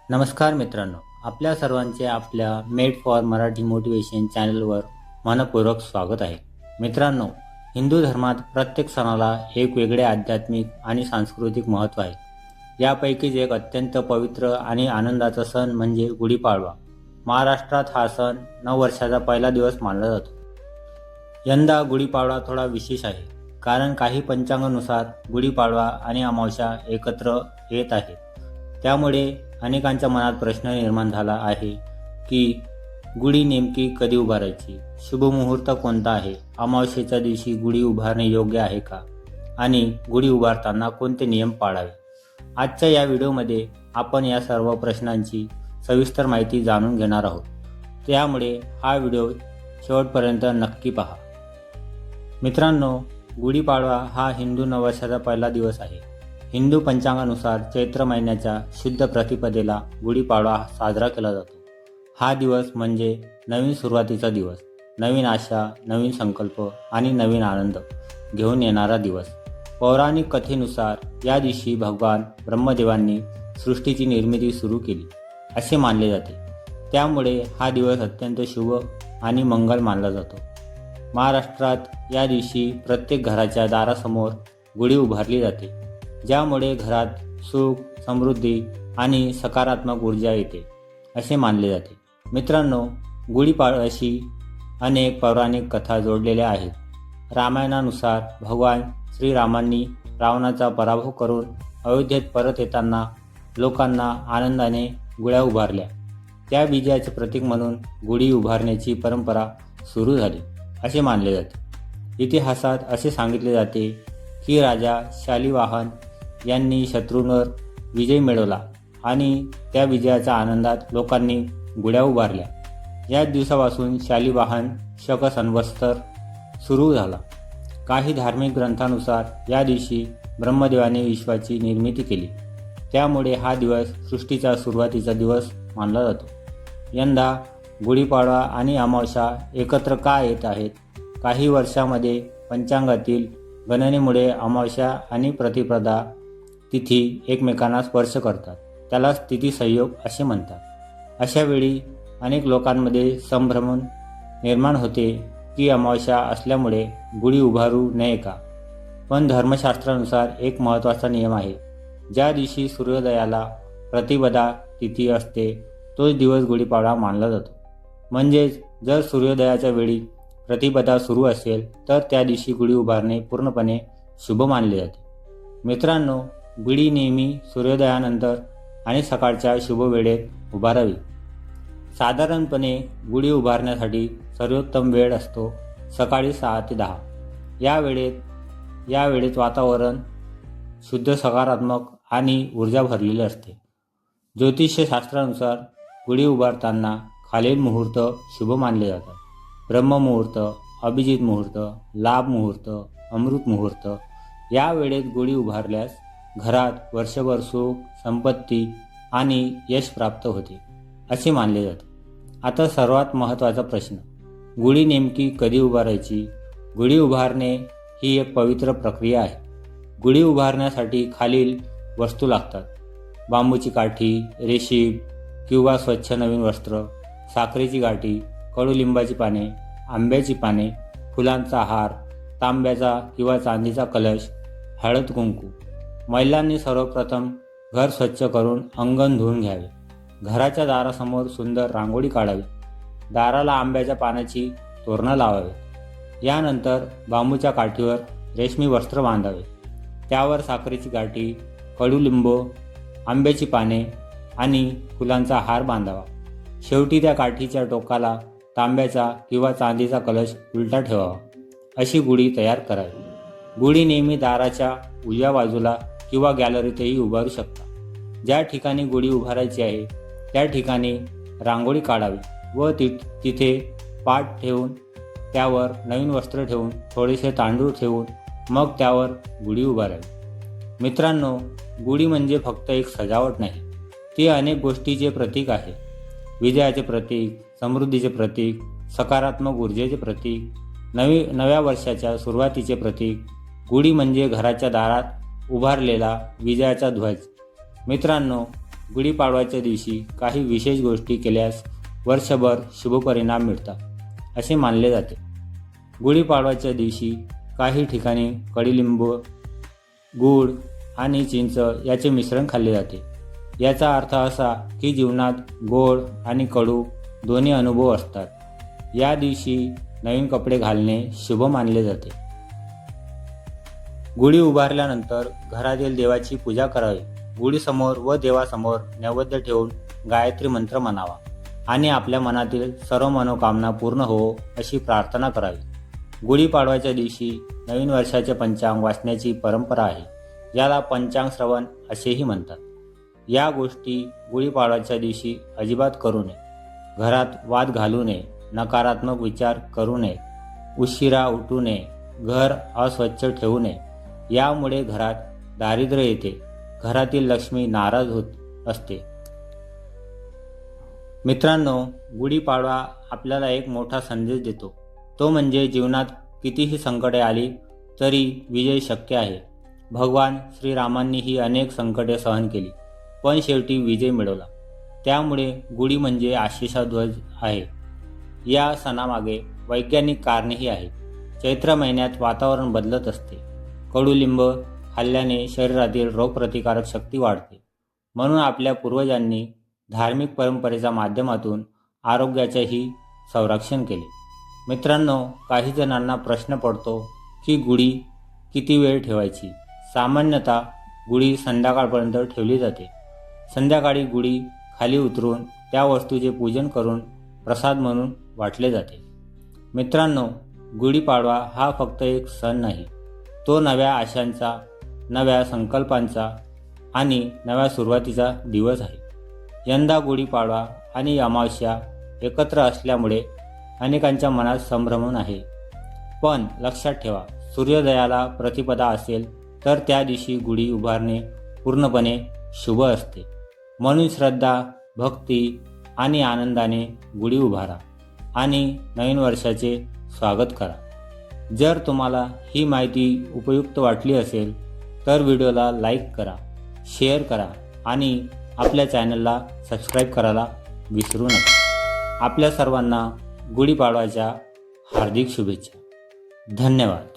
नमस्कार मित्रांनो, आपल्या सर्वांचे आपल्या मेड फॉर मराठी मोटिवेशन चॅनलवर मनपूर्वक स्वागत आहे. मित्रांनो, हिंदू धर्मात प्रत्येक सणाला एक वेगळे आध्यात्मिक आणि सांस्कृतिक महत्त्व आहे. यापैकीच एक अत्यंत पवित्र आणि आनंदाचा सण म्हणजे गुढीपाडवा. महाराष्ट्रात हा सण नववर्षाचा पहिला दिवस मानला जातो. यंदा गुढीपाडवा थोडा विशेष आहे, कारण काही पंचांगानुसार गुढीपाडवा आणि अमावस्या एकत्र येत आहेत. त्यामुळे अनेकांच्या मनात प्रश्न निर्माण झाला आहे की गुढी नेमकी कधी उभारायची, शुभ मुहूर्त कोणता आहे, अमावस्येच्या दिवशी गुढी उभारणे योग्य आहे का, आणि गुढी उभारताना कोणते नियम पाळावे. आजच्या या व्हिडिओमध्ये आपण या सर्व प्रश्नांची सविस्तर माहिती जाणून घेणार आहोत. त्यामुळे हा व्हिडिओ शेवटपर्यंत नक्की पहा. मित्रांनो, गुढीपाडवा हा हिंदू नववर्षाचा पहिला दिवस आहे. हिंदू पंचांगानुसार चैत्र महिन्याच्या शुद्ध प्रतिपदेला गुढीपाडवा साजरा केला जातो. हा दिवस म्हणजे नवीन सुरुवातीचा दिवस, नवीन आशा, नवीन संकल्प आणि नवीन आनंद घेऊन येणारा दिवस. पौराणिक कथेनुसार या दिवशी भगवान ब्रह्मदेवांनी सृष्टीची निर्मिती सुरू केली असे मानले जाते. त्यामुळे हा दिवस अत्यंत शुभ आणि मंगल मानला जातो. महाराष्ट्रात या दिवशी प्रत्येक घराच्या दारासमोर गुढी उभारली जाते, ज्यामुळे घरात सुख, समृद्धी आणि सकारात्मक ऊर्जा येते असे मानले जाते. मित्रांनो, गुढीपाडव्याशी अनेक पौराणिक कथा जोडलेल्या आहेत. रामायणानुसार भगवान श्रीरामांनी रावणाचा पराभव करून अयोध्येत परत येताना लोकांना आनंदाने गुढ्या उभारल्या. त्या विजयाचे प्रतीक म्हणून गुढी उभारण्याची परंपरा सुरू झाली असे मानले जाते. इतिहासात असे सांगितले जाते की राजा शालिवाहन यांनी शत्रूंवर विजय मिळवला आणि त्या विजयाच्या आनंदात लोकांनी गुढ्या उभारल्या. या दिवसापासून शालिवाहन शक संवत्सर सुरू झाला. काही धार्मिक ग्रंथानुसार या दिवशी ब्रह्मदेवाने विश्वाची निर्मिती केली. त्यामुळे हा दिवस सृष्टीचा सुरुवातीचा दिवस मानला जातो. यंदा गुढीपाडवा आणि अमावस्या एकत्र का येत आहेत? काही वर्षांमध्ये पंचांगातील गणनेमुळे अमावस्या आणि प्रतिपदा तिथी एकमेकांना स्पर्श करतात. त्याला तिथी संयोग असे म्हणतात. अशा वेळी अनेक लोकांमध्ये संभ्रम निर्माण होते की अमावस्या असल्यामुळे गुढी उभारू नये का? पण धर्मशास्त्रानुसार एक महत्त्वाचा नियम आहे. ज्या दिवशी सूर्योदयाला प्रतिपदा तिथी असते तोच दिवस गुढीपाडवा मानला जातो. म्हणजेच जर सूर्योदयाच्या वेळी प्रतिपदा सुरू असेल तर त्या दिवशी गुढी उभारणे पूर्णपणे शुभ मानले जाते. मित्रांनो, गुढी नेहमी सूर्योदयानंतर आणि सकाळच्या शुभ वेळेत उभारावी. साधारणपणे गुढी उभारण्यासाठी सर्वोत्तम वेळ असतो सकाळी 6 ते 10. या वेळेत वातावरण शुद्ध, सकारात्मक आणि ऊर्जा भरलेले असते. ज्योतिषशास्त्रानुसार गुढी उभारताना खालील मुहूर्त शुभ मानले जातात: ब्रह्ममुहूर्त, अभिजित मुहूर्त, लाभ मुहूर्त, अमृत मुहूर्त. या वेळेत गुढी उभारल्यास घरात वर्षभर सुख, संपत्ती आणि यश प्राप्त होते असे मानले जाते. आता सर्वात महत्त्वाचा प्रश्न, गुढी नेमकी कधी उभारायची? गुढी उभारणे ही एक पवित्र प्रक्रिया आहे. गुढी उभारण्यासाठी खालील वस्तू लागतात: बांबूची काठी, रेशीम किंवा स्वच्छ नवीन वस्त्र, साखरेची गाठी, कडुलिंबाची पाने, आंब्याची पाने, फुलांचा हार, तांब्याचा किंवा चांदीचा कलश, हळद कुंकू. महिलांनी सर्वप्रथम घर स्वच्छ करून अंगण धुवून घ्यावे. घराच्या दारासमोर सुंदर रांगोळी काढावी. दाराला आंब्याच्या पानाची तोरणं लावावे. यानंतर बांबूच्या काठीवर रेशमी वस्त्र बांधावे. त्यावर साखरेची गाठी, कडुलिंब, आंब्याची पाने आणि फुलांचा हार बांधावा. शेवटी त्या काठीच्या टोकाला तांब्याचा किंवा चांदीचा कलश उलटा ठेवावा. अशी गुढी तयार करावी. गुढी नेहमी दाराच्या उजव्या बाजूला किंवा गॅलरीतही उभारू शकता. ज्या ठिकाणी गुढी उभारायची आहे त्या ठिकाणी रांगोळी काढावी व तिथे पाट ठेवून त्यावर नवीन वस्त्र ठेवून थोडेसे तांदूळ ठेवून मग त्यावर गुढी उभारावी. मित्रांनो, गुढी म्हणजे फक्त एक सजावट नाही, ती अनेक गोष्टीचे प्रतीक आहे. विजयाचे प्रतीक, समृद्धीचे प्रतीक, सकारात्मक ऊर्जेचे प्रतीक, नव्या वर्षाच्या सुरुवातीचे प्रतीक. गुढी म्हणजे घराच्या दारात उभारलेला विजयाचा ध्वज. मित्रांनो, गुढीपाडव्याच्या दिवशी काही विशेष गोष्टी केल्यास वर्षभर शुभपरिणाम मिळतात असे मानले जाते. गुढीपाडव्याच्या दिवशी काही ठिकाणी कडुलिंब, गूळ आणि चिंच याचे मिश्रण खाल्ले जाते. याचा अर्थ असा की जीवनात गोड आणि कडू दोन्ही अनुभव असतात. या दिवशी नवीन कपडे घालणे शुभ मानले जाते. गुढी उभारल्यानंतर घरातील देवाची पूजा करावी. गुढीसमोर व देवासमोर नैवेद्य ठेवून गायत्री मंत्र म्हणावा आणि आपल्या मनातील सर्व मनोकामना पूर्ण हो अशी प्रार्थना करावी. गुढीपाडव्याच्या दिवशी नवीन वर्षाचे पंचांग वाचण्याची परंपरा आहे. याला पंचांग श्रवण असेही म्हणतात. या गोष्टी गुढीपाडव्याच्या दिवशी अजिबात करू नये. घरात वाद घालू नये, नकारात्मक विचार करू नये, उशिरा उठू नये, घर अस्वच्छ ठेवू नये. यामुळे घरात दारिद्र्य येते, घरातील लक्ष्मी नाराज होत असते. मित्रांनो, गुढीपाडवा आपल्याला एक मोठा संदेश देतो. तो म्हणजे जीवनात कितीही संकटे आली तरी विजय शक्य आहे. भगवान श्रीरामांनीही अनेक संकटे सहन केली, पण शेवटी विजय मिळवला. त्यामुळे गुढी म्हणजे आशेचा ध्वज आहे. या सणामागे वैज्ञानिक कारणेही आहेत. चैत्र महिन्यात वातावरण बदलत असते. कडुलिंब खाल्ल्याने शरीरातील रोगप्रतिकारक शक्ती वाढते. म्हणून आपल्या पूर्वजांनी धार्मिक परंपरेच्या माध्यमातून आरोग्याचेही संरक्षण केले. मित्रांनो, काही जणांना प्रश्न पडतो की गुढी किती वेळ ठेवायची. सामान्यतः गुढी संध्याकाळपर्यंत ठेवली जाते. संध्याकाळी गुढी खाली उतरून त्या वस्तूचे पूजन करून प्रसाद म्हणून वाटले जाते. मित्रांनो, गुढीपाडवा हा फक्त एक सण नाही, तो नव्या आशांचा, नव्या संकल्पांचा आणि नव्या सुरुवातीचा दिवस आहे. यंदा गुढीपाडवा आणि अमावस्या एकत्र असल्यामुळे अनेकांच्या मनात संभ्रमण आहे. पण लक्षात ठेवा, सूर्योदयाला प्रतिपदा असेल तर त्या दिवशी गुढी उभारणे पूर्णपणे शुभ असते. म्हणून श्रद्धा, भक्ती आणि आनंदाने गुढी उभारा आणि नवीन वर्षाचे स्वागत करा. जर तुम्हाला ही माहिती उपयुक्त वाटली असेल तर व्हिडिओला लाईक करा, शेअर करा आणि आपल्या चॅनलला सबस्क्राईब करायला विसरू नका. आपल्या सर्वांना गुढीपाडव्याच्या हार्दिक शुभेच्छा. धन्यवाद.